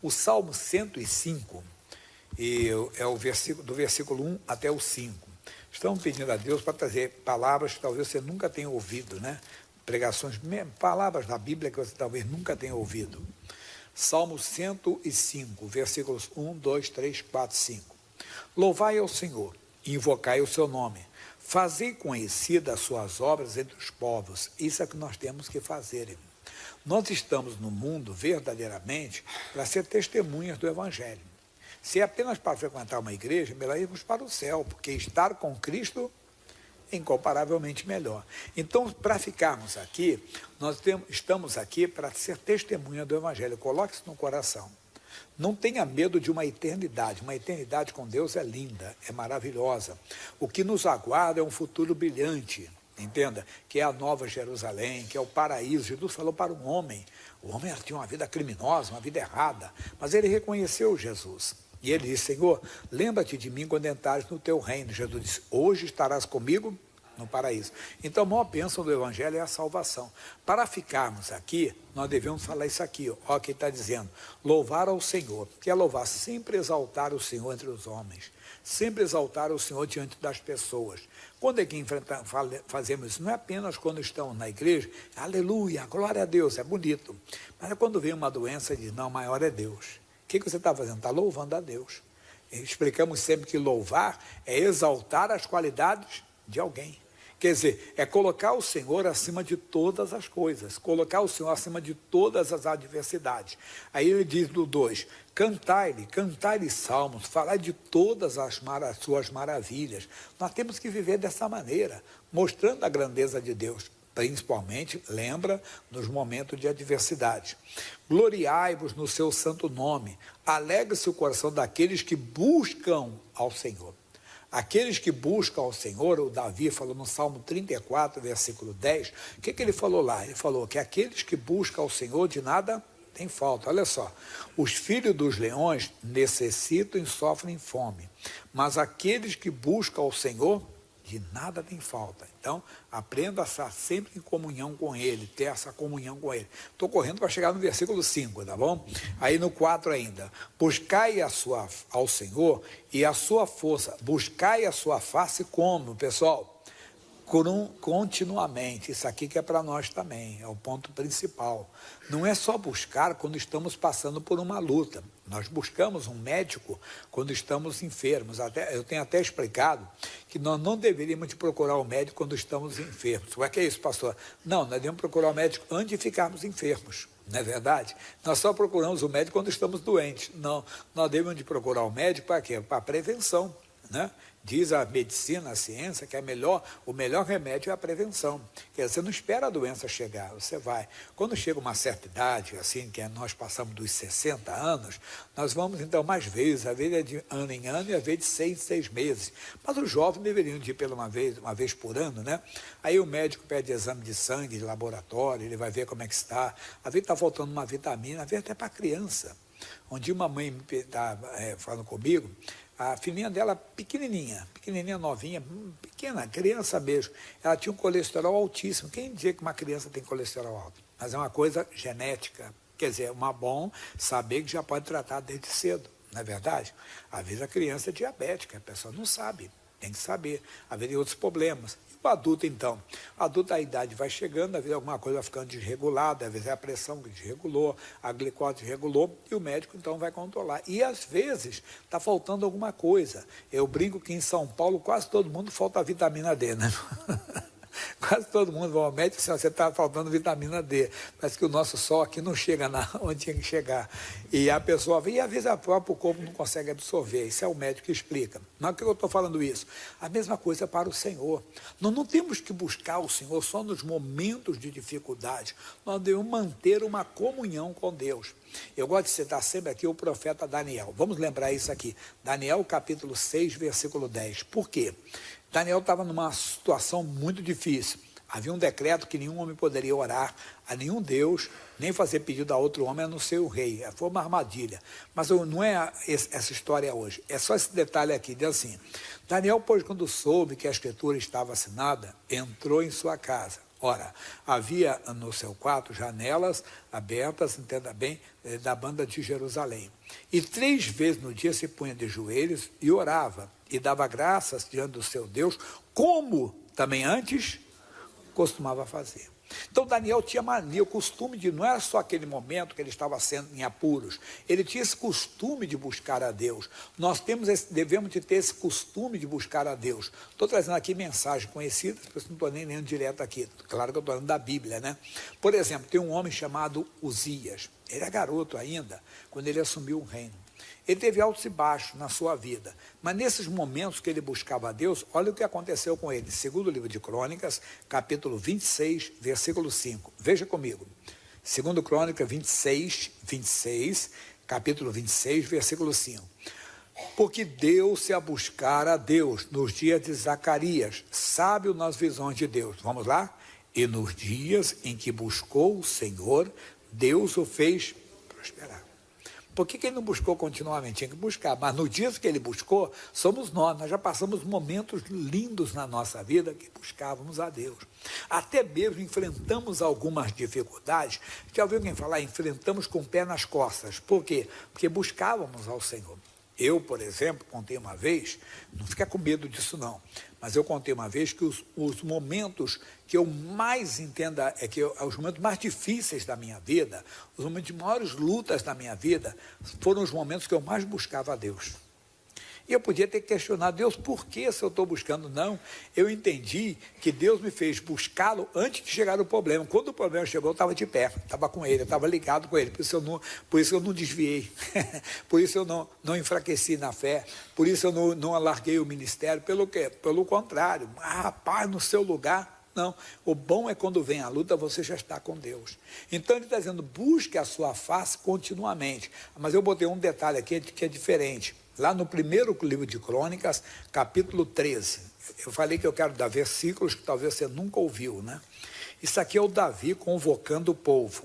O Salmo 105, é o versículo, do versículo 1 até o 5. Estamos pedindo a Deus para trazer palavras que talvez você nunca tenha ouvido, né? Pregações, palavras da Bíblia que você talvez nunca tenha ouvido. Salmo 105, versículos 1, 2, 3, 4, 5. Louvai ao Senhor, invocai o seu nome, fazei conhecidas as suas obras entre os povos. Isso é o que nós temos que fazer, irmão. Nós estamos no mundo verdadeiramente para ser testemunhas do Evangelho. Se é apenas para frequentar uma igreja, melhor irmos para o céu, porque estar com Cristo é incomparavelmente melhor. Então, para ficarmos aqui, estamos aqui para ser testemunha do Evangelho. Coloque isso no coração. Não tenha medo de uma eternidade. Uma eternidade com Deus é linda, é maravilhosa. O que nos aguarda é um futuro brilhante. Entenda, que é a Nova Jerusalém, que é o paraíso. Jesus falou para um homem. O homem tinha uma vida criminosa, uma vida errada, mas ele reconheceu Jesus. E ele disse: Senhor, lembra-te de mim quando entrares no teu reino. Jesus disse: hoje estarás comigo no paraíso. Então, a maior bênção do Evangelho é a salvação. Para ficarmos aqui, nós devemos falar isso aqui. Ó, que está dizendo: louvar ao Senhor. Que é louvar, sempre exaltar o Senhor entre os homens. Sempre exaltar o Senhor diante das pessoas. Quando é que fazemos isso? Não é apenas quando estamos na igreja, aleluia, glória a Deus, é bonito. Mas é quando vem uma doença e diz: não, maior é Deus. O que você está fazendo? Está louvando a Deus. Explicamos sempre que louvar é exaltar as qualidades de alguém. Quer dizer, é colocar o Senhor acima de todas as coisas, colocar o Senhor acima de todas as adversidades. Aí ele diz no 2, cantai-lhe salmos, falai de todas as suas maravilhas. Nós temos que viver dessa maneira, mostrando a grandeza de Deus, principalmente, lembra, nos momentos de adversidade. Gloriai-vos no seu santo nome, alegre-se o coração daqueles que buscam ao Senhor. Aqueles que buscam ao Senhor, o Davi falou no Salmo 34, versículo 10, o que ele falou lá? Ele falou que aqueles que buscam ao Senhor de nada tem falta. Olha só, os filhos dos leões necessitam e sofrem fome, mas aqueles que buscam ao Senhor de nada tem falta. Então, aprenda a estar sempre em comunhão com Ele, ter essa comunhão com Ele. Estou correndo para chegar no versículo 5, tá bom? Aí no 4 ainda, buscai ao Senhor e a sua força, buscai a sua face como, pessoal? Continuamente. Isso aqui que é para nós também, é o ponto principal. Não é só buscar quando estamos passando por uma luta. Nós buscamos um médico quando estamos enfermos. Eu tenho até explicado que nós não deveríamos procurar o médico quando estamos enfermos. O que é isso, pastor? Não, nós devemos procurar o médico antes de ficarmos enfermos. Não é verdade? Nós só procuramos o médico quando estamos doentes. Não, nós devemos procurar o médico para quê? Para prevenção. Né? Diz a medicina, a ciência, que o melhor remédio é a prevenção. Quer dizer, você não espera a doença chegar, você vai. Quando chega uma certa idade, assim, que nós passamos dos 60 anos, nós vamos então mais vezes, às vezes é de ano em ano e às vezes de 6 em 6 meses. Mas os jovens deveriam ir pela uma vez por ano, né? Aí o médico pede exame de sangue, de laboratório, ele vai ver como é que está. Às vezes está faltando uma vitamina, às vezes até para a criança. Um dia uma mãe está falando comigo, a filhinha dela pequenininha, novinha, pequena, criança mesmo, ela tinha um colesterol altíssimo. Quem dizia que uma criança tem colesterol alto? Mas é uma coisa genética, quer dizer, é bom saber que já pode tratar desde cedo, não é verdade? Às vezes a criança é diabética, a pessoa não sabe, tem que saber, às vezes tem outros problemas. O adulto, então, a idade vai chegando, às vezes alguma coisa vai ficando desregulada, às vezes é a pressão que desregulou, a glicose desregulou, e o médico, então, vai controlar. E, às vezes, está faltando alguma coisa. Eu brinco que em São Paulo, quase todo mundo falta a vitamina D, né? Quase todo mundo vai ao médico e diz: você está faltando vitamina D. Parece que o nosso sol aqui não chega onde tinha que chegar. E a pessoa vem, e às vezes o próprio corpo não consegue absorver. Isso é o médico que explica. Mas por que eu estou falando isso? A mesma coisa para o Senhor. Nós não temos que buscar o Senhor só nos momentos de dificuldade. Nós devemos manter uma comunhão com Deus. Eu gosto de citar sempre aqui o profeta Daniel. Vamos lembrar isso aqui. Daniel, capítulo 6, versículo 10. Por quê? Daniel estava numa situação muito difícil. Havia um decreto que nenhum homem poderia orar a nenhum Deus, nem fazer pedido a outro homem, a não ser o rei. Foi uma armadilha. Mas não é essa história hoje. É só esse detalhe aqui, diz assim: Daniel, pois, quando soube que a escritura estava assinada, entrou em sua casa, Ora, havia no seu quarto janelas abertas, entenda bem, da banda de Jerusalém. E 3 vezes no dia se punha de joelhos e orava, e dava graças diante do seu Deus, como também antes costumava fazer. Então Daniel tinha mania, o costume de, não era só aquele momento que ele estava sendo em apuros, ele tinha esse costume de buscar a Deus. Nós devemos de ter esse costume de buscar a Deus. Estou trazendo aqui mensagens conhecidas, por isso não estou nem lendo direto aqui, claro que eu estou falando da Bíblia, né? Por exemplo, tem um homem chamado Uzias, ele é garoto ainda, quando ele assumiu o reino. Ele teve altos e baixos na sua vida, mas nesses momentos que ele buscava a Deus, olha o que aconteceu com ele. Segundo livro de Crônicas, capítulo 26, versículo 5. Veja comigo. Segundo Crônica 26, capítulo 26, versículo 5. Porque deu-se a buscar a Deus nos dias de Zacarias, sábio nas visões de Deus. Vamos lá? E nos dias em que buscou o Senhor, Deus o fez prosperar. Por que ele não buscou continuamente? Tinha que buscar, mas no dia que ele buscou, somos nós já passamos momentos lindos na nossa vida que buscávamos a Deus. Até mesmo enfrentamos algumas dificuldades. Já ouviu alguém falar? Enfrentamos com o pé nas costas. Por quê? Porque buscávamos ao Senhor. Eu, por exemplo, contei uma vez, não fica com medo disso não, mas eu contei uma vez que os momentos que eu mais entenda, os momentos mais difíceis da minha vida, os momentos de maiores lutas da minha vida, foram os momentos que eu mais buscava a Deus. E eu podia ter questionado, Deus, por que se eu estou buscando? Não, eu entendi que Deus me fez buscá-lo antes de chegar o problema. Quando o problema chegou, eu estava de pé, estava com ele, eu estava ligado com ele, por isso eu não desviei, por isso eu não enfraqueci na fé, por isso eu não alarguei o ministério, pelo quê? Pelo contrário, rapaz, no seu lugar. Não, o bom é quando vem a luta, você já está com Deus. Então ele está dizendo, busque a sua face continuamente. Mas eu botei um detalhe aqui que é diferente. Lá no primeiro livro de Crônicas, capítulo 13. Eu falei que eu quero dar versículos que talvez você nunca ouviu, né? Isso aqui é o Davi convocando o povo.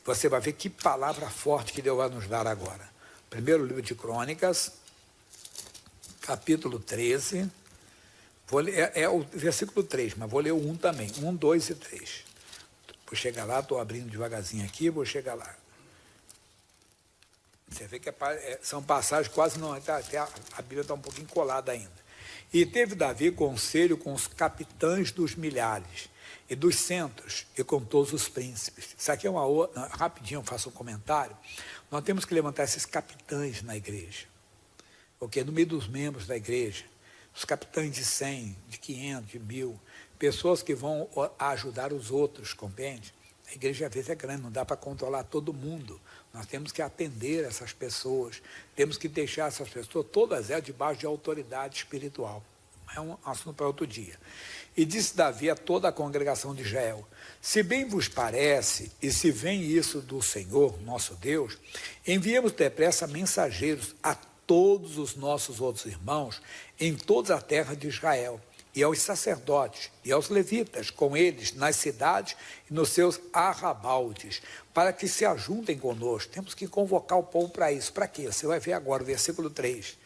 Você vai ver que palavra forte que Deus vai nos dar agora. Primeiro livro de Crônicas, capítulo 13. Vou ler, é o versículo 3, mas vou ler o 1 também. 1, 2 e 3. Vou chegar lá, estou abrindo devagarzinho aqui, vou chegar lá. Você vê que são passagens quase não... Até a Bíblia está um pouquinho colada ainda. E teve Davi conselho com os capitães dos milhares e dos centos e com todos os príncipes. Isso aqui é uma outra... Rapidinho eu faço um comentário. Nós temos que levantar esses capitães na igreja. Porque no meio dos membros da igreja, os capitães de 100, de 500, de 1000, pessoas que vão ajudar os outros, compreende? A igreja às vezes é grande, não dá para controlar todo mundo. Nós temos que atender essas pessoas, temos que deixar essas pessoas, todas elas debaixo de autoridade espiritual. É um assunto para outro dia. E disse Davi a toda a congregação de Israel, se bem vos parece, e se vem isso do Senhor, nosso Deus, enviemos depressa mensageiros a todos os nossos outros irmãos em toda a terra de Israel, e aos sacerdotes, e aos levitas, com eles, nas cidades e nos seus arrabaldes, para que se ajuntem conosco. Temos que convocar o povo para isso. Para quê? Você vai ver agora o versículo 3.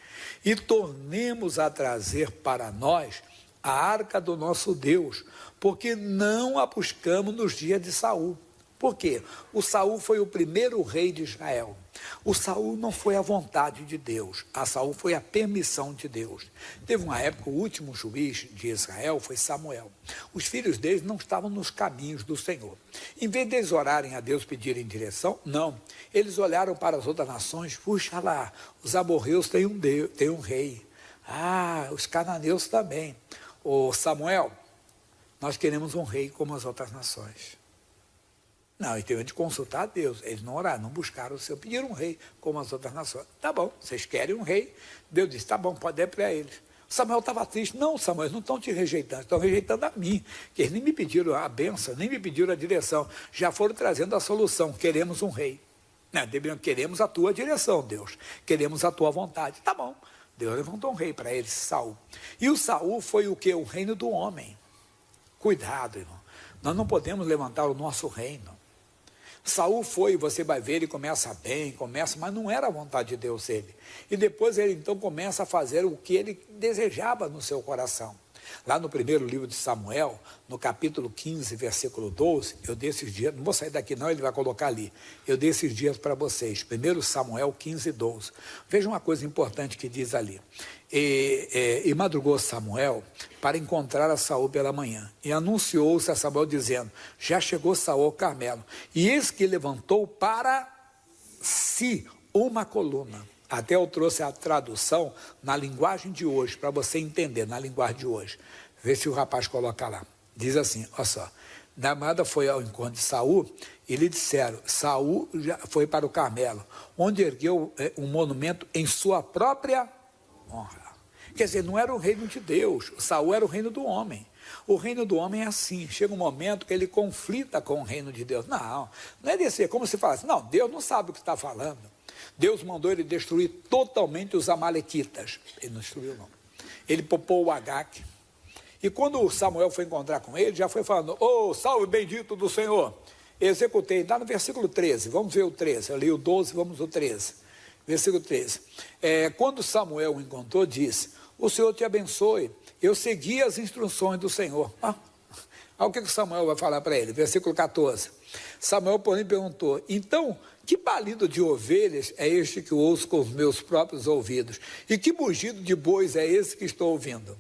E tornemos a trazer para nós a arca do nosso Deus, porque não a buscamos nos dias de Saul. Por quê? O Saul foi o primeiro rei de Israel. O Saul não foi a vontade de Deus, a Saul foi a permissão de Deus. Teve uma época, o último juiz de Israel foi Samuel. Os filhos deles não estavam nos caminhos do Senhor. Em vez de eles orarem a Deus, pedirem direção, não. Eles olharam para as outras nações, puxa lá, os amorreus têm um rei. Os cananeus também. Ô Samuel, nós queremos um rei como as outras nações. Não, eles tiveram de consultar a Deus. Eles não oraram, não buscaram o Senhor, pediram um rei, como as outras nações. Tá bom, vocês querem um rei? Deus disse, tá bom, pode dar para eles. Samuel estava triste. Não, Samuel, eles não estão te rejeitando, estão rejeitando a mim, que eles nem me pediram a bênção, nem me pediram a direção, já foram trazendo a solução, queremos um rei. Não, queremos a tua direção, Deus, queremos a tua vontade. Tá bom, Deus levantou um rei para eles, Saul. E o Saul foi o quê? O reino do homem. Cuidado, irmão, nós não podemos levantar o nosso reino. Saul foi, você vai ver, ele começa bem, mas não era a vontade de Deus ele. E depois ele então começa a fazer o que ele desejava no seu coração. Lá no primeiro livro de Samuel, no capítulo 15, versículo 12, eu dei esses dias, não vou sair daqui não, ele vai colocar ali, eu dei esses dias para vocês, 1 Samuel 15, 12. Veja uma coisa importante que diz ali. E madrugou Samuel para encontrar a Saul pela manhã, e anunciou-se a Samuel dizendo, já chegou Saul ao Carmelo, e eis que levantou para si uma coluna. Até eu trouxe a tradução na linguagem de hoje, para você entender, na linguagem de hoje. Vê se o rapaz coloca lá. Diz assim, olha só. Namada foi ao encontro de Saul e lhe disseram, Saul já foi para o Carmelo, onde ergueu um monumento em sua própria honra. Quer dizer, não era o reino de Deus, Saul era o reino do homem. O reino do homem é assim, chega um momento que ele conflita com o reino de Deus. Não é desse, como se fala assim, não, Deus não sabe o que está falando. Deus mandou ele destruir totalmente os amalequitas. Ele não destruiu, não. Ele poupou o Agague. E quando Samuel foi encontrar com ele, já foi falando, salve bendito do Senhor. Executei, está no versículo 13, vamos ver o 13, eu li o 12, vamos ao 13. Versículo 13. Quando Samuel o encontrou, disse, o Senhor te abençoe, eu segui as instruções do Senhor. Olha o que Samuel vai falar para ele, versículo 14. Samuel, porém, perguntou, então, que balido de ovelhas é este que ouço com os meus próprios ouvidos? E que mugido de bois é esse que estou ouvindo?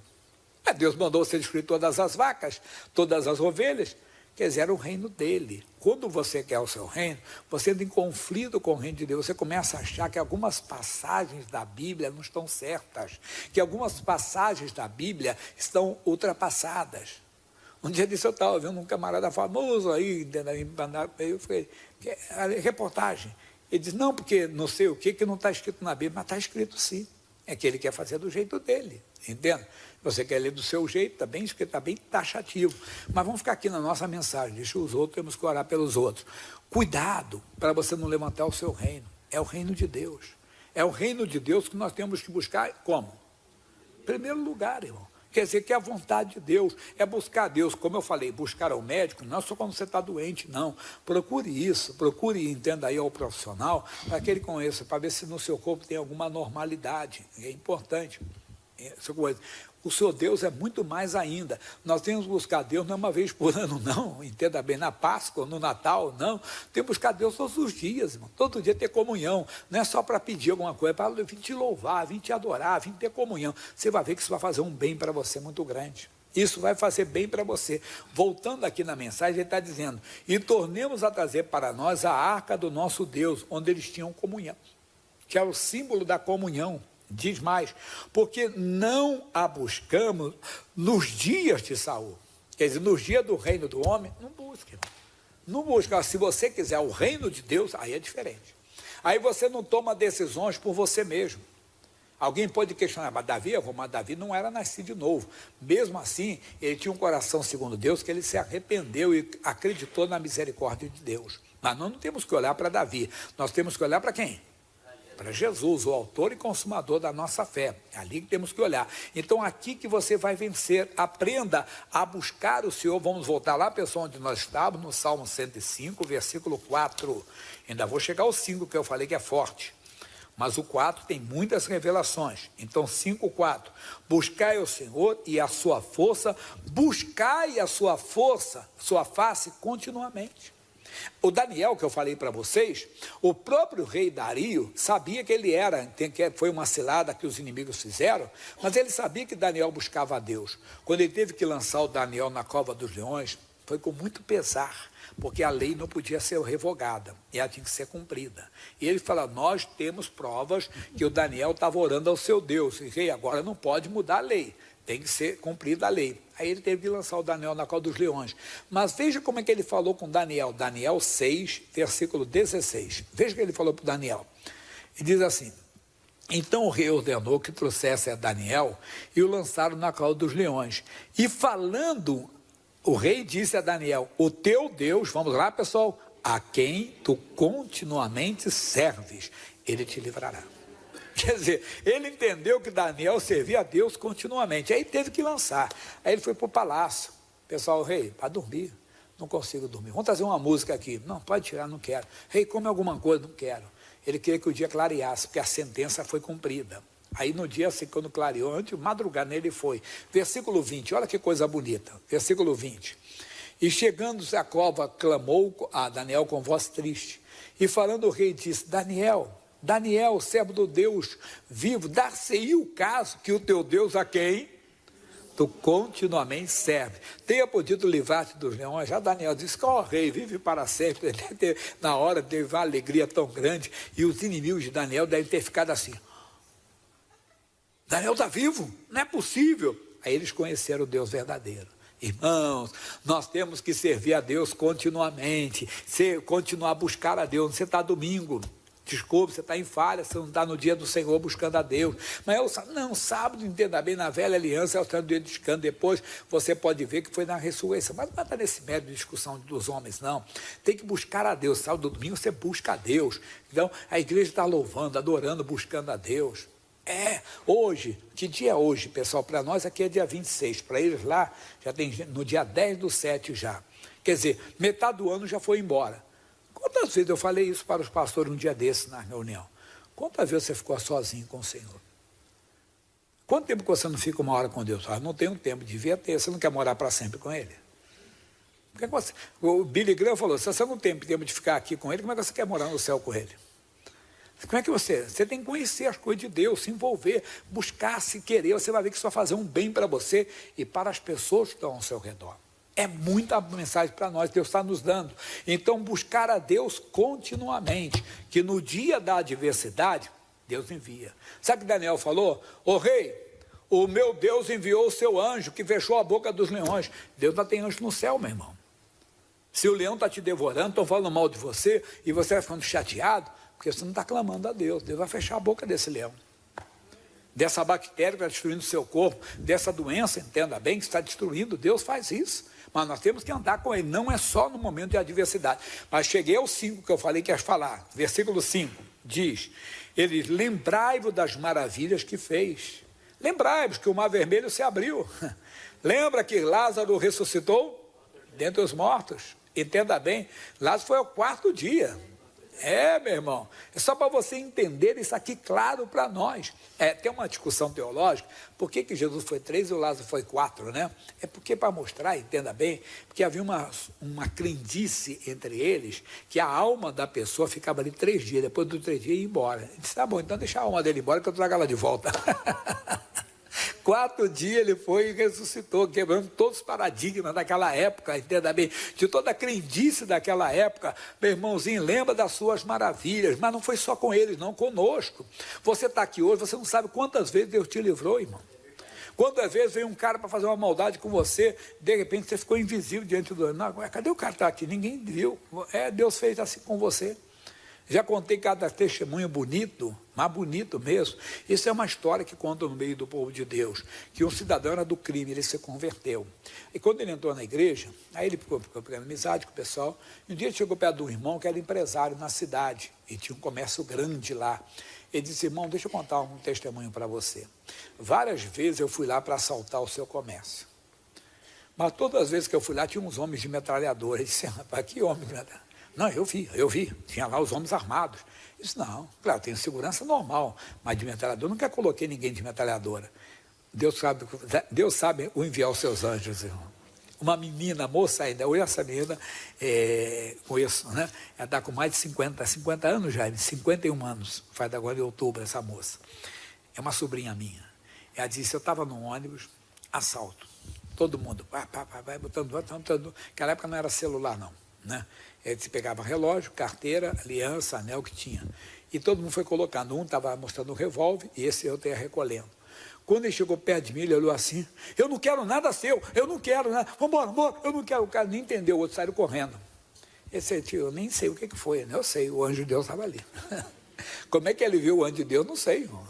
Deus mandou ser destruir todas as vacas, todas as ovelhas. Quer dizer, era o reino dele. Quando você quer o seu reino, você entra em conflito com o reino de Deus. Você começa a achar que algumas passagens da Bíblia não estão certas, que algumas passagens da Bíblia estão ultrapassadas. Um dia disse, eu estava vendo um camarada famoso aí, eu falei, reportagem. Ele disse, não, porque não sei o que não está escrito na Bíblia, mas está escrito sim. É que ele quer fazer do jeito dele, entende? Você quer ler do seu jeito, está bem escrito, está bem taxativo. Mas vamos ficar aqui na nossa mensagem, deixa os outros, temos que orar pelos outros. Cuidado para você não levantar o seu reino. É o reino de Deus. É o reino de Deus que nós temos que buscar como? Em primeiro lugar, irmão. Quer dizer que a vontade de Deus é buscar Deus, como eu falei, buscar ao médico, não é só quando você está doente, não. Procure isso, procure, entenda aí ao profissional, para que ele conheça, para ver se no seu corpo tem alguma anormalidade. É importante. Essa coisa. O seu Deus é muito mais ainda. Nós temos que buscar Deus não é uma vez por ano, não. Entenda bem, na Páscoa, no Natal, não. Temos que buscar Deus todos os dias, irmão. Todo dia ter comunhão. Não é só para pedir alguma coisa, é para vir te louvar, vir te adorar, vir ter comunhão. Você vai ver que isso vai fazer um bem para você muito grande. Isso vai fazer bem para você. Voltando aqui na mensagem, ele está dizendo, e tornemos a trazer para nós a arca do nosso Deus, onde eles tinham comunhão, que é o símbolo da comunhão. Diz mais, porque não a buscamos nos dias de Saul. Quer dizer, nos dias do reino do homem, não busque. Não busca. Se você quiser o reino de Deus, aí é diferente. Aí você não toma decisões por você mesmo. Alguém pode questionar, mas Davi não era nascido de novo. Mesmo assim, ele tinha um coração segundo Deus, que ele se arrependeu e acreditou na misericórdia de Deus. Mas nós não temos que olhar para Davi, nós temos que olhar para quem? Para Jesus, o autor e consumador da nossa fé. É ali que temos que olhar. Então, aqui que você vai vencer. Aprenda a buscar o Senhor. Vamos voltar lá, pessoal, onde nós estávamos, no Salmo 105, versículo 4. Ainda vou chegar ao 5, que eu falei que é forte. Mas o 4 tem muitas revelações. Então, 5, 4. Buscai o Senhor e a sua força. Buscai a sua força, sua face continuamente. O Daniel, que eu falei para vocês, o próprio rei Dario sabia que ele era, foi uma cilada que os inimigos fizeram, mas ele sabia que Daniel buscava a Deus. Quando ele teve que lançar o Daniel na cova dos leões, foi com muito pesar, porque a lei não podia ser revogada, e ela tinha que ser cumprida. E ele fala, nós temos provas que o Daniel estava orando ao seu Deus, e rei, agora não pode mudar a lei. Tem que ser cumprida a lei. Aí ele teve que lançar o Daniel na cova dos leões. Mas veja como é que ele falou com Daniel. Daniel 6, versículo 16. Veja o que ele falou para Daniel. Ele diz assim, então o rei ordenou que trouxesse a Daniel e o lançaram na cova dos leões. E falando, o rei disse a Daniel, o teu Deus, vamos lá pessoal, a quem tu continuamente serves, ele te livrará. Quer dizer, ele entendeu que Daniel servia a Deus continuamente. Aí teve que lançar. Aí ele foi para o palácio. Pessoal, rei, para dormir. Não consigo dormir. Vamos trazer uma música aqui. Não, pode tirar, não quero. Rei, come alguma coisa, não quero. Ele queria que o dia clareasse, porque a sentença foi cumprida. Aí no dia assim, quando clareou, antes de madrugar nele foi. Versículo 20, olha que coisa bonita. Versículo 20. E chegando-se à cova, clamou a Daniel com voz triste. E falando o rei, disse: Daniel, servo do Deus vivo, dar-se-ia o caso que o teu Deus a quem tu continuamente serve tenha podido livrar-te dos leões. Já Daniel disse que o rei vive para sempre. Na hora teve uma alegria tão grande, e os inimigos de Daniel devem ter ficado assim: Daniel está vivo? Não é possível. Aí eles conheceram o Deus verdadeiro. Irmãos, nós temos que servir a Deus continuamente, continuar a buscar a Deus. Você está domingo, desculpe, você está em falha, você não está no dia do Senhor buscando a Deus. Mas sábado, entenda bem, na velha aliança, é o dia de descanso. Depois você pode ver que foi na ressurreição. Mas não está nesse método de discussão dos homens, não. Tem que buscar a Deus. Sábado, domingo, você busca a Deus. Então, a igreja está louvando, adorando, buscando a Deus. Hoje, que dia é hoje, pessoal? Para nós aqui é dia 26, para eles lá já tem no dia 10/7 já. Quer dizer, metade do ano já foi embora. Quantas vezes eu falei isso para os pastores um dia desses na reunião? Quantas vezes você ficou sozinho com o Senhor? Quanto tempo que você não fica uma hora com Deus? Não tenho tempo, devia ter. Você não quer morar para sempre com Ele? O Billy Graham falou: se você não tem tempo de ficar aqui com Ele, como é que você quer morar no céu com Ele? Como é que você tem que conhecer as coisas de Deus, se envolver, buscar, se querer. Você vai ver que isso vai fazer um bem para você e para as pessoas que estão ao seu redor. É muita mensagem para nós, Deus está nos dando. Então, buscar a Deus continuamente, que no dia da adversidade, Deus envia. Sabe o que Daniel falou? Ô rei, o meu Deus enviou o seu anjo, que fechou a boca dos leões. Deus não tem anjo no céu, meu irmão. Se o leão está te devorando, estão falando mal de você, e você vai ficando chateado, porque você não está clamando a Deus. Deus vai fechar a boca desse leão. Dessa bactéria que está destruindo o seu corpo, dessa doença, entenda bem, que está destruindo. Deus faz isso. Mas nós temos que andar com Ele. Não é só no momento de adversidade. Mas cheguei ao 5 que eu falei que ia falar. Versículo 5 diz: Ele, lembrai-vos das maravilhas que fez. Lembrai-vos que o mar vermelho se abriu. Lembra que Lázaro ressuscitou dentre os mortos. Entenda bem, Lázaro foi ao 4º dia. Meu irmão, é só para você entender isso aqui claro para nós. Tem uma discussão teológica, por que Jesus foi 3 e o Lázaro foi 4, né? É porque, para mostrar, entenda bem, porque havia uma crendice entre eles, que a alma da pessoa ficava ali 3 dias, depois dos 3 dias ia embora. Ele disse: tá bom, então deixa a alma dele embora que eu trago ela de volta. 4 dias ele foi e ressuscitou, quebrando todos os paradigmas daquela época, entenda bem, de toda a crendice daquela época. Meu irmãozinho, lembra das suas maravilhas, mas não foi só com eles, não, conosco. Você está aqui hoje, você não sabe quantas vezes Deus te livrou, irmão. Quantas vezes veio um cara para fazer uma maldade com você, de repente você ficou invisível diante do... Não, cadê o cara que está aqui? Ninguém viu. Deus fez assim com você. Já contei cada testemunho bonito, mas bonito mesmo. Isso é uma história que conta no meio do povo de Deus, que um cidadão era do crime, ele se converteu. E quando ele entrou na igreja, aí ele ficou pegando amizade com o pessoal, e um dia ele chegou perto de um irmão que era empresário na cidade, e tinha um comércio grande lá. Ele disse: irmão, deixa eu contar um testemunho para você. Várias vezes eu fui lá para assaltar o seu comércio. Mas todas as vezes que eu fui lá, tinha uns homens de metralhadora. Ele disse: rapaz, que homem de metralhadora? Não, eu vi, tinha lá os homens armados. Isso não, claro, tem segurança normal, mas de metralhadora, nunca coloquei ninguém de metralhadora. Deus sabe o enviar os seus anjos, irmão. Uma menina, moça ainda, eu essa menina, conheço, né? Ela está com mais de 50 anos já, 51 anos, faz agora em outubro essa moça. É uma sobrinha minha. Ela disse: eu estava num ônibus, assalto. Todo mundo, vai botando, naquela época não era celular não, né? Ele pegava relógio, carteira, aliança, anel que tinha. E todo mundo foi colocando. Um estava mostrando um revólver e esse outro ia recolhendo. Quando ele chegou perto de mim, ele olhou assim: eu não quero nada seu, eu não quero nada, vambora, eu não quero. O cara nem entendeu, o outro saiu correndo. Esse tio, eu nem sei o que foi, né? Eu sei, o anjo de Deus estava ali. Como é que ele viu o anjo de Deus? Não sei, irmão.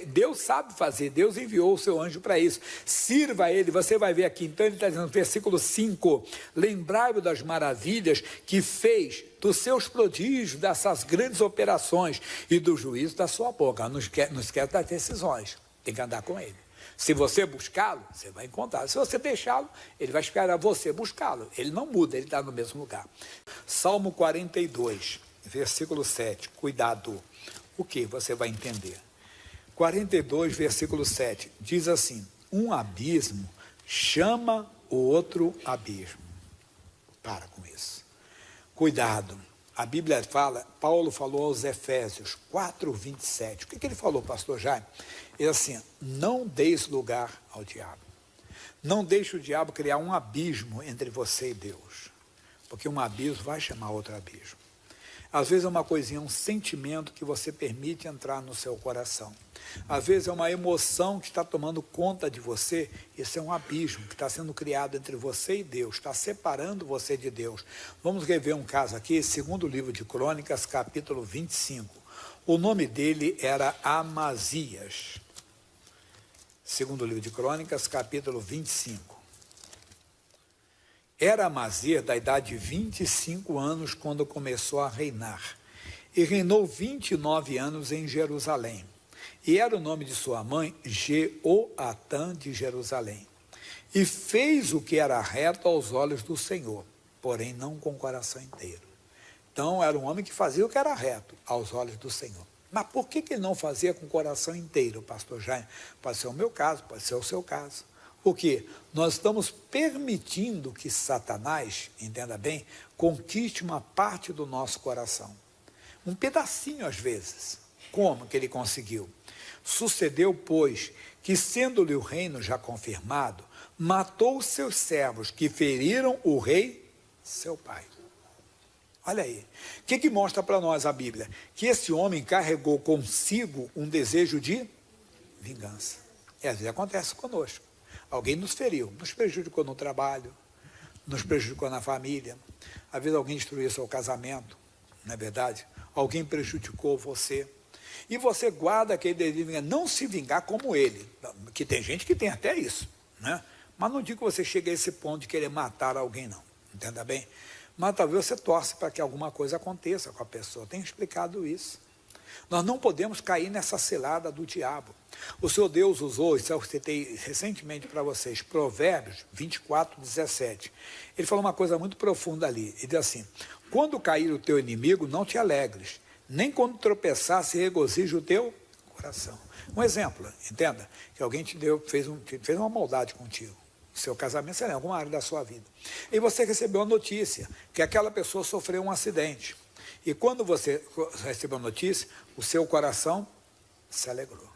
Deus sabe fazer, Deus enviou o seu anjo para isso. Sirva a ele, você vai ver aqui. Então ele está dizendo no versículo 5: lembrai-vos das maravilhas que fez, dos seus prodígios, dessas grandes operações e do juízo da sua boca. Não esquece das decisões, tem que andar com ele. Se você buscá-lo, você vai encontrar. Se você deixá-lo, ele vai esperar você buscá-lo. Ele não muda, ele está no mesmo lugar. Salmo 42, versículo 7. Cuidado. O que você vai entender? 42, versículo 7, diz assim: um abismo chama o outro abismo. Para com isso. Cuidado. A Bíblia fala, Paulo falou aos Efésios 4, 27. O que ele falou, pastor Jaime? Ele assim: não deis lugar ao diabo. Não deixe o diabo criar um abismo entre você e Deus. Porque um abismo vai chamar outro abismo. Às vezes é uma coisinha, um sentimento que você permite entrar no seu coração. Às vezes é uma emoção que está tomando conta de você. Esse é um abismo que está sendo criado entre você e Deus, está separando você de Deus. Vamos rever um caso aqui, segundo livro de Crônicas, capítulo 25. O nome dele era Amazias. Segundo livro de Crônicas, capítulo 25. Era Amazias da idade de 25 anos quando começou a reinar. E reinou 29 anos em Jerusalém. E era o nome de sua mãe Jeoatã de Jerusalém. E fez o que era reto aos olhos do Senhor, porém não com o coração inteiro. Então era um homem que fazia o que era reto aos olhos do Senhor. Mas por que ele não fazia com o coração inteiro, pastor Jaime? Pode ser o meu caso, pode ser o seu caso. Porque nós estamos permitindo que Satanás, entenda bem, conquiste uma parte do nosso coração. Um pedacinho às vezes. Como que ele conseguiu? Sucedeu, pois, que sendo-lhe o reino já confirmado, matou os seus servos que feriram o rei, seu pai. Olha aí. O que mostra para nós a Bíblia? Que esse homem carregou consigo um desejo de vingança. E às vezes acontece conosco. Alguém nos feriu, nos prejudicou no trabalho, nos prejudicou na família. Às vezes alguém destruiu seu casamento, não é verdade? Alguém prejudicou você. E você guarda aquele desejo de vingança, não se vingar como ele. Que tem gente que tem até isso, né? Mas não digo que você chegue a esse ponto de querer matar alguém, não. Entenda bem? Mas talvez você torce para que alguma coisa aconteça com a pessoa. Tenho explicado isso. Nós não podemos cair nessa cilada do diabo. O Senhor Deus usou, isso eu citei recentemente para vocês, Provérbios 24, 17. Ele falou uma coisa muito profunda ali. Ele diz assim: quando cair o teu inimigo, não te alegres, nem quando tropeçar, se regozije o teu coração. Um exemplo, entenda, que alguém fez uma maldade contigo. O seu casamento, sei lá, em alguma área da sua vida. E você recebeu a notícia que aquela pessoa sofreu um acidente. E quando você recebeu a notícia, o seu coração se alegrou.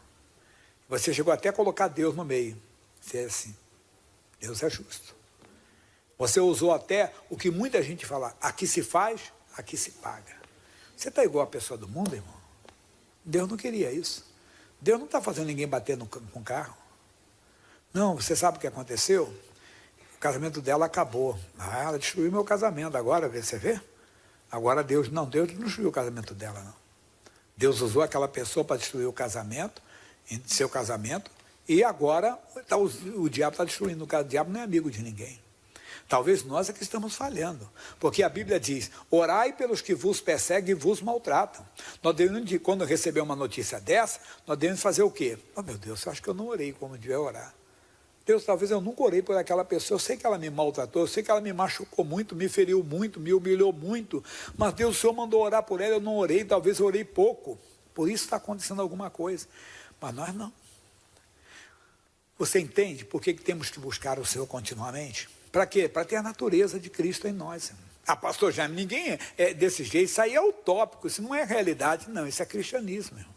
Você chegou até a colocar Deus no meio. Você é assim, Deus é justo. Você usou até o que muita gente fala: aqui se faz, aqui se paga. Você está igual a pessoa do mundo, irmão? Deus não queria isso. Deus não está fazendo ninguém bater com carro. Não, você sabe o que aconteceu? O casamento dela acabou. Ela destruiu meu casamento. Agora, você vê? Agora Deus não destruiu o casamento dela, não. Deus usou aquela pessoa para destruir o casamento, seu casamento, e agora o diabo está destruindo. O diabo não é amigo de ninguém. Talvez nós é que estamos falhando, porque a Bíblia diz: orai pelos que vos perseguem e vos maltratam. Nós devemos, quando receber uma notícia dessa, nós devemos fazer o quê? Oh, meu Deus, eu acho que eu não orei como devia orar. Deus, talvez eu nunca orei por aquela pessoa, eu sei que ela me maltratou, eu sei que ela me machucou muito, me feriu muito, me humilhou muito, mas Deus, o Senhor mandou orar por ela, eu não orei, talvez eu orei pouco, por isso está acontecendo alguma coisa, mas nós não. Você entende por que temos que buscar o Senhor continuamente? Para quê? Para ter a natureza de Cristo em nós. Ah, pastor Jaime, ninguém é desse jeito, isso aí é utópico, isso não é realidade, não, isso é cristianismo, irmão.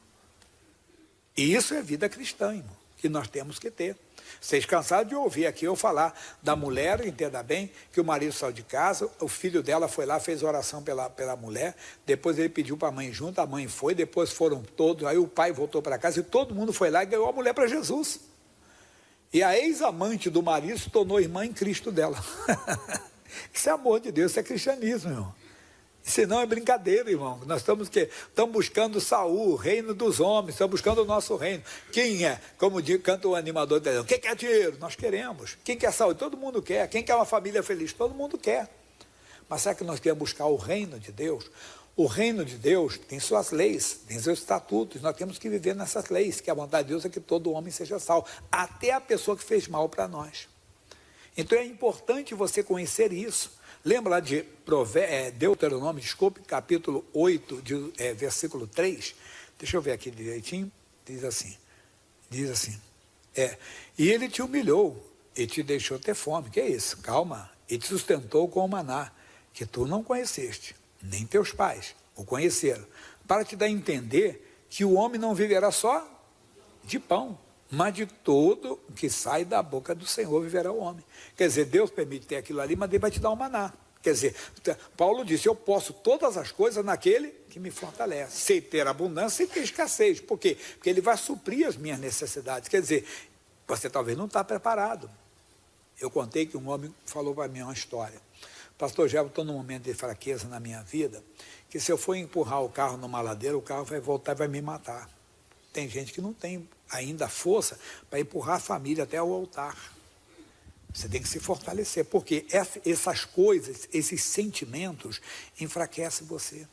E isso é vida cristã, irmão, que nós temos que ter. Vocês cansaram de ouvir aqui eu falar da mulher, entenda bem, que o marido saiu de casa, o filho dela foi lá, fez oração pela mulher, depois ele pediu para a mãe junto, a mãe foi, depois foram todos, aí o pai voltou para casa e todo mundo foi lá e ganhou a mulher para Jesus. E a ex-amante do marido se tornou irmã em Cristo dela. Isso é amor de Deus, isso é cristianismo, irmão. Isso não é brincadeira, irmão. Nós estamos buscando Saul, o reino dos homens, estamos buscando o nosso reino. Quem é? Como canta o animador, quem quer dinheiro? Nós queremos. Quem quer saúde? Todo mundo quer. Quem quer uma família feliz? Todo mundo quer. Mas será que nós queremos buscar o reino de Deus? O reino de Deus tem suas leis, tem seus estatutos. Nós temos que viver nessas leis, que a vontade de Deus é que todo homem seja salvo, até a pessoa que fez mal para nós. Então é importante você conhecer isso. Lembra lá de Deuteronômio, capítulo 8, versículo 3? Deixa eu ver aqui direitinho. Diz assim: Diz assim, e ele te humilhou e te deixou ter fome. Que é isso? Calma. E te sustentou com o maná, que tu não conheceste, nem teus pais o conheceram, para te dar a entender que o homem não viverá só de pão, mas de todo o que sai da boca do Senhor viverá o homem. Quer dizer, Deus permite ter aquilo ali, mas Deus vai te dar um maná. Quer dizer, Paulo disse, eu posso todas as coisas naquele que me fortalece. Sei ter abundância e ter escassez. Por quê? Porque ele vai suprir as minhas necessidades. Quer dizer, você talvez não está preparado. Eu contei que um homem falou para mim uma história. Pastor Geraldo, estou num momento de fraqueza na minha vida, que se eu for empurrar o carro numa ladeira, o carro vai voltar e vai me matar. Tem gente que não tem ainda força para empurrar a família até o altar. Você tem que se fortalecer, porque essas coisas, esses sentimentos, enfraquecem você.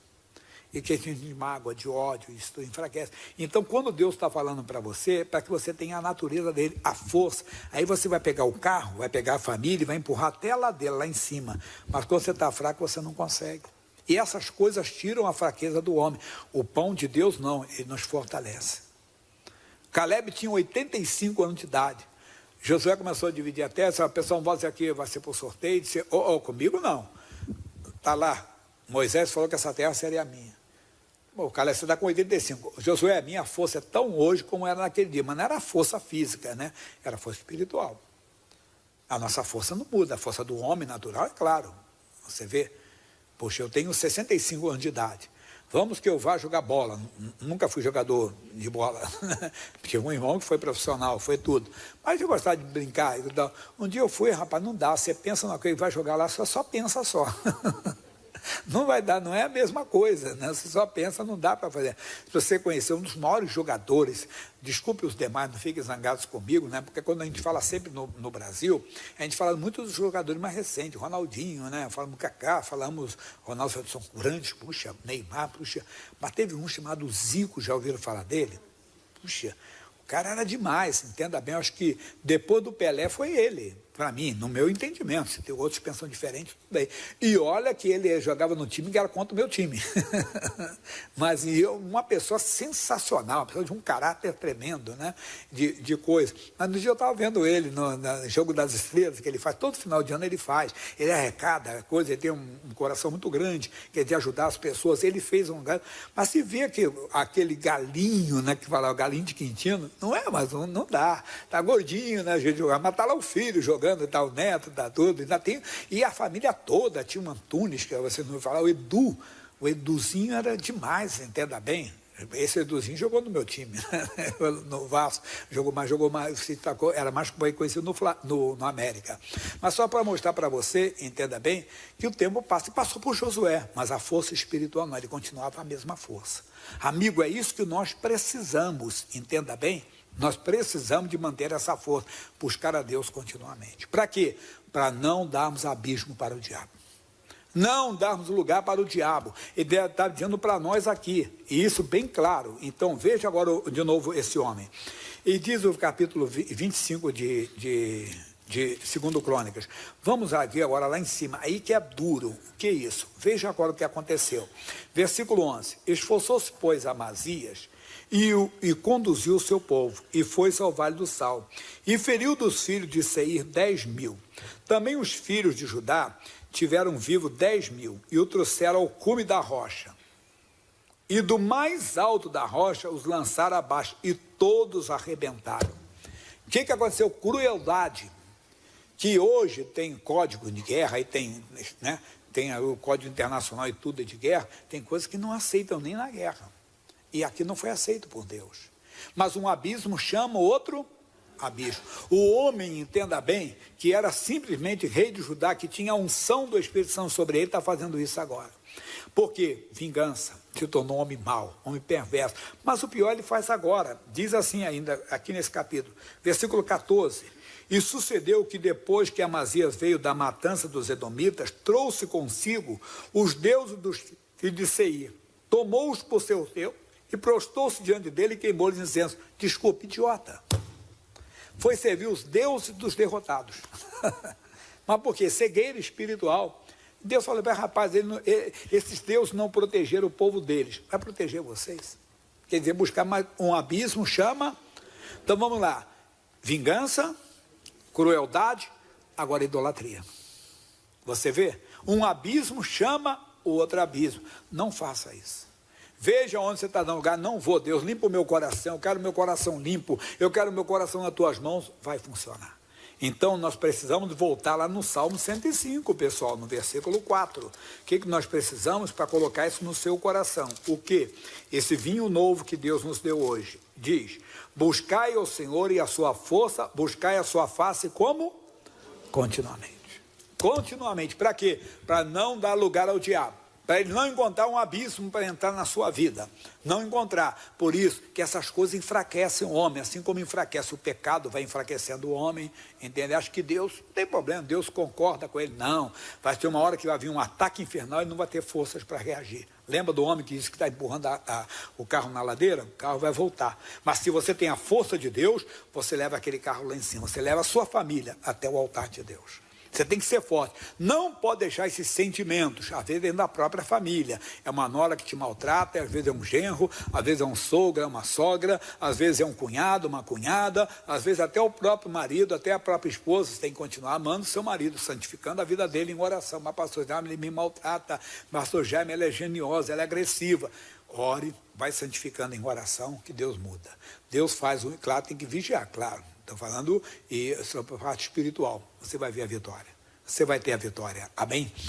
E que a gente de mágoa, de ódio, isso tudo enfraquece. Então, quando Deus está falando para você, é para que você tenha a natureza dele, a força. Aí você vai pegar o carro, vai pegar a família e vai empurrar até a ladeira, lá em cima. Mas quando você está fraco, você não consegue. E essas coisas tiram a fraqueza do homem. O pão de Deus, não, ele nos fortalece. Caleb tinha 85 anos de idade. Josué começou a dividir a terra, disse, a pessoa não vai dizer aqui, vai ser por sorteio, disse, comigo não. Está lá, Moisés falou que essa terra seria minha. Bom, o Caleb está com 85. Josué, minha força é tão hoje como era naquele dia, mas não era a força física, né? Era a força espiritual. A nossa força não muda, a força do homem natural, é claro. Você vê, poxa, eu tenho 65 anos de idade. Vamos que eu vá jogar bola. Nunca fui jogador de bola. Tinha um irmão que foi profissional, foi tudo. Mas eu gostava de brincar. Um dia eu fui, rapaz, não dá. Você pensa na coisa e vai jogar lá, só pensa só. Não vai dar, não é a mesma coisa, né? Você só pensa, não dá para fazer. Se você conhecer um dos maiores jogadores, desculpe os demais, não fiquem zangados comigo, né? Porque quando a gente fala sempre no Brasil, a gente fala muito dos jogadores mais recentes, Ronaldinho, né? Falamos Kaká, falamos Ronaldo, são grandes, puxa, Neymar, puxa. Mas teve um chamado Zico, já ouviram falar dele? Puxa, o cara era demais, entenda bem, eu acho que depois do Pelé foi ele. Para mim, no meu entendimento, se tem outros que pensam diferente, tudo bem. E olha que ele jogava no time que era contra o meu time. Mas uma pessoa sensacional, uma pessoa de um caráter tremendo, né? De coisa. Mas no dia eu estava vendo ele no Jogo das Estrelas, que ele faz, todo final de ano ele faz. Ele arrecada coisa, ele tem um coração muito grande, que é de ajudar as pessoas. Ele fez mas se vê que aquele galinho, né? Que fala, o galinho de Quintino, não é, mas não dá. Tá gordinho, né? A gente jogar, mas tá lá o filho jogando. Tá o neto, tá tudo, ainda tem, e a família toda, tinha o Antunes, que você não vai falar, o Eduzinho era demais, entenda bem, esse Eduzinho jogou no meu time, no Vasco, jogou mais, se tacou, era mais conhecido no América, mas só para mostrar para você, entenda bem, que o tempo passa, e passou por Josué, mas a força espiritual não, ele continuava a mesma força. Amigo, é isso que nós precisamos, entenda bem. Nós precisamos de manter essa força, buscar a Deus continuamente. Para quê? Para não darmos abismo para o diabo. Não darmos lugar para o diabo. Ele está dizendo para nós aqui, e isso bem claro. Então, veja agora de novo esse homem. E diz o capítulo 25 de 2 Crônicas. Vamos aqui agora lá em cima, aí que é duro. O que é isso? Veja agora o que aconteceu. Versículo 11. Esforçou-se, pois, Amazias, e conduziu o seu povo, e foi-se ao vale do Sal, e feriu dos filhos de Seir 10.000. Também os filhos de Judá tiveram vivo 10.000, e o trouxeram ao cume da rocha. E do mais alto da rocha os lançaram abaixo, e todos arrebentaram. O que aconteceu? Crueldade, que hoje tem código de guerra, aí tem, né, tem o código internacional e tudo é de guerra, tem coisas que não aceitam nem na guerra. E aqui não foi aceito por Deus. Mas um abismo chama outro abismo. O homem, entenda bem, que era simplesmente rei de Judá, que tinha a unção do Espírito Santo sobre ele, está fazendo isso agora. Porque vingança se tornou um homem mau, homem perverso. Mas o pior ele faz agora. Diz assim ainda, aqui nesse capítulo, versículo 14. E sucedeu que depois que Amazias veio da matança dos edomitas, trouxe consigo os deuses dos filhos de Seir. Tomou-os por seu Deus, e prostou-se diante dele e queimou-lhes incenso. Desculpe, idiota. Foi servir os deuses dos derrotados. Mas por quê? Cegueira espiritual. Deus falou, rapaz, esses deuses não protegeram o povo deles. Vai proteger vocês. Quer dizer, buscar mais um abismo chama Então vamos lá. Vingança, crueldade, agora idolatria. Você vê? Um abismo chama o outro abismo. Não faça isso. Veja onde você está dando lugar. Não vou, Deus, limpa o meu coração. Eu quero o meu coração limpo. Eu quero o meu coração nas tuas mãos. Vai funcionar. Então, nós precisamos voltar lá no Salmo 105, pessoal, no versículo 4. O que nós precisamos para colocar isso no seu coração? O quê? Esse vinho novo que Deus nos deu hoje. Diz, buscai o Senhor e a sua força, buscai a sua face como? Continuamente. Continuamente. Para quê? Para não dar lugar ao diabo. Para ele não encontrar um abismo para entrar na sua vida. Não encontrar. Por isso que essas coisas enfraquecem o homem. Assim como enfraquece o pecado, vai enfraquecendo o homem. Entende? Acho que Deus não tem problema. Deus concorda com ele. Não. Vai ter uma hora que vai vir um ataque infernal e não vai ter forças para reagir. Lembra do homem que disse que está empurrando o carro na ladeira? O carro vai voltar. Mas se você tem a força de Deus, você leva aquele carro lá em cima. Você leva a sua família até o altar de Deus. Você tem que ser forte. Não pode deixar esses sentimentos, às vezes dentro da própria família. É uma nora que te maltrata, às vezes é um genro, às vezes é um sogro, é uma sogra, às vezes é um cunhado, uma cunhada, às vezes até o próprio marido, até a própria esposa. Você tem que continuar amando seu marido, santificando a vida dele em oração. Mas pastor Jaime, ele me maltrata. Pastor Jaime, ela é geniosa, ela é agressiva. Ore, vai santificando em oração, que Deus muda. Deus faz, claro, tem que vigiar, claro. Estou falando sobre a parte espiritual. Você vai ver a vitória. Você vai ter a vitória. Amém?